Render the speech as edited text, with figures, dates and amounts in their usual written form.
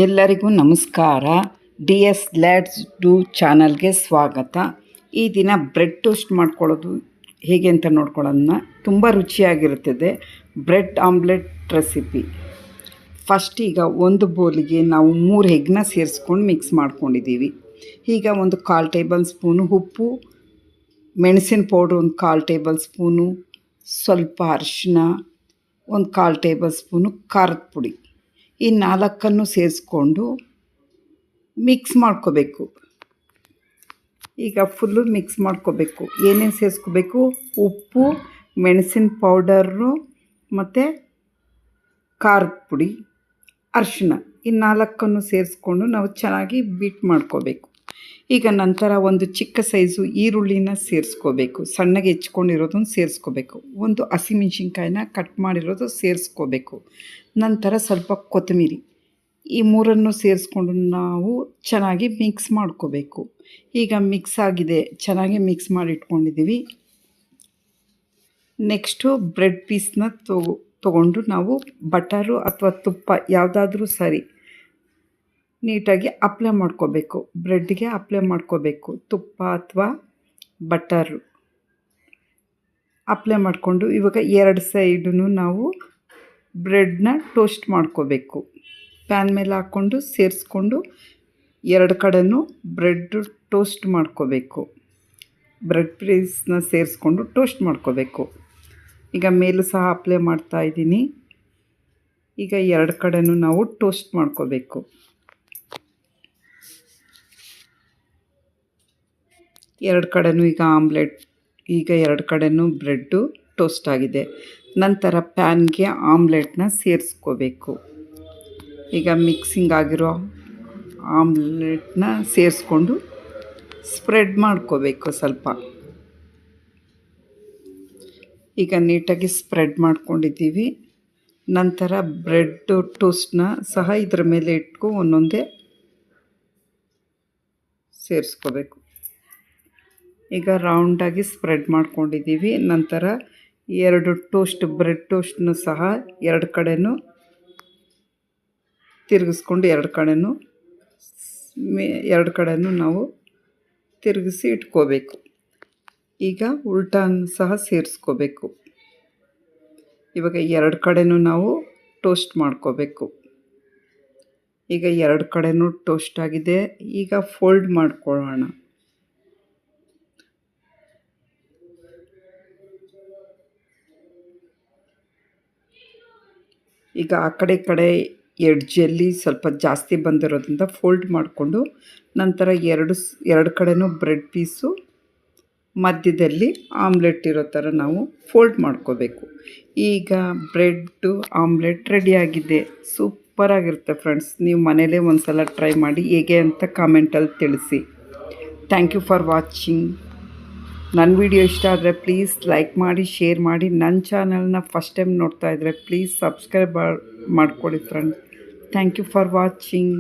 ಎಲ್ಲರಿಗೂ ನಮಸ್ಕಾರ. D yes let's do ಚಾನಲ್ಗೆ ಸ್ವಾಗತ. ಈ ದಿನ ಬ್ರೆಡ್ ಟೋಸ್ಟ್ ಮಾಡ್ಕೊಳ್ಳೋದು ಹೇಗೆ ಅಂತ ನೋಡ್ಕೊಳ್ಳೋಣ. ತುಂಬ ರುಚಿಯಾಗಿರುತ್ತದೆ ಬ್ರೆಡ್ ಆಮ್ಲೆಟ್ ರೆಸಿಪಿ. ಫಸ್ಟ್ ಈಗ ಒಂದು ಬೌಲಿಗೆ ನಾವು 3 ಎಗ್ನ ಸೇರಿಸ್ಕೊಂಡು ಮಿಕ್ಸ್ ಮಾಡ್ಕೊಂಡಿದ್ದೀವಿ. ಈಗ ಒಂದು 1/4 ಟೇಬಲ್ ಸ್ಪೂನು ಉಪ್ಪು, ಮೆಣಸಿನ ಪೌಡ್ರ್ ಒಂದು 1/4 ಟೇಬಲ್ ಸ್ಪೂನು, ಸ್ವಲ್ಪ ಅರಿಶಿನ, ಒಂದು 1/4 ಟೇಬಲ್ ಸ್ಪೂನು ಖಾರದ ಪುಡಿ, ಈ 4 ಸೇರಿಸ್ಕೊಂಡು ಮಿಕ್ಸ್ ಮಾಡ್ಕೋಬೇಕು. ಈಗ ಫುಲ್ಲು ಮಿಕ್ಸ್ ಮಾಡ್ಕೋಬೇಕು. ಏನೇನು ಸೇರಿಸ್ಕೋಬೇಕು? ಉಪ್ಪು, ಮೆಣಸಿನ ಪೌಡರು ಮತ್ತು ಖಾರದ ಪುಡಿ, ಅರಿಶಿನ, ಈ 4 ಸೇರಿಸ್ಕೊಂಡು ನಾವು ಚೆನ್ನಾಗಿ ಬೀಟ್ ಮಾಡ್ಕೋಬೇಕು. ಈಗ ನಂತರ ಒಂದು ಚಿಕ್ಕ ಸೈಜು ಈರುಳ್ಳಿನ ಸೇರಿಸ್ಕೋಬೇಕು. ಸಣ್ಣಗೆ ಹೆಚ್ಕೊಂಡಿರೋದನ್ನು ಸೇರಿಸ್ಕೋಬೇಕು. ಒಂದು ಹಸಿಮೆಣ್ಸಿನ್ಕಾಯಿನ ಕಟ್ ಮಾಡಿರೋದು ಸೇರಿಸ್ಕೋಬೇಕು. ನಂತರ ಸ್ವಲ್ಪ ಕೊತ್ತಂಬರಿ, ಈ 3 ಸೇರಿಸ್ಕೊಂಡು ನಾವು ಚೆನ್ನಾಗಿ ಮಿಕ್ಸ್ ಮಾಡ್ಕೋಬೇಕು. ಈಗ ಮಿಕ್ಸ್ ಆಗಿದೆ, ಚೆನ್ನಾಗಿ ಮಿಕ್ಸ್ ಮಾಡಿ ಇಟ್ಕೊಂಡಿದ್ದೀವಿ. ನೆಕ್ಸ್ಟು ಬ್ರೆಡ್ ಪೀಸ್ನ ತೊಗೊಂಡು ನಾವು ಬಟರು ಅಥವಾ ತುಪ್ಪ ಯಾವುದಾದ್ರೂ ಸರಿ ನೀಟಾಗಿ ಅಪ್ಲೈ ಮಾಡ್ಕೋಬೇಕು. ಬ್ರೆಡ್ಗೆ ಅಪ್ಲೈ ಮಾಡ್ಕೋಬೇಕು. ತುಪ್ಪ ಅಥವಾ ಬಟರು ಅಪ್ಲೈ ಮಾಡಿಕೊಂಡು ಇವಾಗ 2 ಸೈಡೂ ನಾವು ಬ್ರೆಡ್ನ ಟೋಸ್ಟ್ ಮಾಡ್ಕೋಬೇಕು. ಪ್ಯಾನ್ ಮೇಲೆ ಹಾಕ್ಕೊಂಡು ಸೇರಿಸ್ಕೊಂಡು 2 ಕಡೆನೂ ಬ್ರೆಡ್ ಟೋಸ್ಟ್ ಮಾಡ್ಕೋಬೇಕು. ಬ್ರೆಡ್ ಪೀಸ್ನ ಸೇರಿಸ್ಕೊಂಡು ಟೋಸ್ಟ್ ಮಾಡ್ಕೋಬೇಕು. ಈಗ ಮೇಲೂ ಸಹ ಅಪ್ಲೈ ಮಾಡ್ತಾಯಿದ್ದೀನಿ. ಈಗ 2 ಕಡೆನೂ ನಾವು ಟೋಸ್ಟ್ ಮಾಡ್ಕೋಬೇಕು. 2 ಕಡೆನೂ ಈಗ ಆಮ್ಲೆಟ್, ಈಗ 2 ಕಡೆನೂ ಬ್ರೆಡ್ಡು ಟೋಸ್ಟ್ ಆಗಿದೆ. ನಂತರ ಪ್ಯಾನ್ಗೆ ಆಮ್ಲೆಟ್ನ ಸೇರಿಸ್ಕೋಬೇಕು. ಈಗ ಮಿಕ್ಸಿಂಗ್ ಆಗಿರೋ ಆಮ್ಲೆಟ್ನ ಸೇರಿಸ್ಕೊಂಡು ಸ್ಪ್ರೆಡ್ ಮಾಡ್ಕೋಬೇಕು ಸ್ವಲ್ಪ. ಈಗ ನೀಟಾಗಿ ಸ್ಪ್ರೆಡ್ ಮಾಡ್ಕೊಂಡಿದ್ದೀವಿ. ನಂತರ ಬ್ರೆಡ್ ಟೋಸ್ಟ್ನ ಸಹ ಇದರ ಮೇಲೆ ಇಟ್ಕೊ ಒಂದೊಂದೇ ಸೇರಿಸ್ಕೋಬೇಕು. ಈಗ ರೌಂಡಾಗಿ ಸ್ಪ್ರೆಡ್ ಮಾಡ್ಕೊಂಡಿದ್ದೀವಿ. ನಂತರ 2 ಬ್ರೆಡ್ ಟೋಸ್ಟ್ನು ಸಹ 2 ಕಡೆನೂ ತಿರುಗಿಸ್ಕೊಂಡು 2 ಕಡೆನೂ ನಾವು ತಿರುಗಿಸಿ ಇಟ್ಕೋಬೇಕು. ಈಗ ಉಲ್ಟಾನು ಸಹ ಸೇರಿಸ್ಕೋಬೇಕು. ಇವಾಗ 2 ಕಡೆನೂ ನಾವು ಟೋಸ್ಟ್ ಮಾಡ್ಕೋಬೇಕು. ಈಗ 2 ಕಡೆನೂ ಟೋಸ್ಟ್ ಆಗಿದೆ. ಈಗ ಫೋಲ್ಡ್ ಮಾಡ್ಕೊಳ್ಳೋಣ. ಈಗ ಆ ಕಡೆ ಎಡ್ಜಲ್ಲಿ ಸ್ವಲ್ಪ ಜಾಸ್ತಿ ಬಂದಿರೋದ್ರಿಂದ ಫೋಲ್ಡ್ ಮಾಡಿಕೊಂಡು ನಂತರ 2 ಕಡೆನೂ ಬ್ರೆಡ್ ಪೀಸು ಮಧ್ಯದಲ್ಲಿ ಆಮ್ಲೆಟ್ ಇರೋ ಥರ ನಾವು ಫೋಲ್ಡ್ ಮಾಡ್ಕೋಬೇಕು. ಈಗ ಬ್ರೆಡ್ಡು ಆಮ್ಲೆಟ್ ರೆಡಿಯಾಗಿದೆ. ಸೂಪರಾಗಿರುತ್ತೆ ಫ್ರೆಂಡ್ಸ್. ನೀವು ಮನೇಲೇ ಒಂದು ಸಲ ಟ್ರೈ ಮಾಡಿ ಹೇಗೆ ಅಂತ ಕಾಮೆಂಟಲ್ಲಿ ತಿಳಿಸಿ. Thank you for watching. ನನ್ನ ವಿಡಿಯೋ ಇಷ್ಟ ಆದರೆ ಪ್ಲೀಸ್ ಲೈಕ್ ಮಾಡಿ, ಶೇರ್ ಮಾಡಿ. ನನ್ನ ಚಾನಲ್ನ ಫಸ್ಟ್ ಟೈಮ್ ನೋಡ್ತಾ ಇದ್ದರೆ ಪ್ಲೀಸ್ ಸಬ್ಸ್ಕ್ರೈಬ್ ಮಾಡ್ಕೊಳ್ಳಿ friends. Thank you for watching.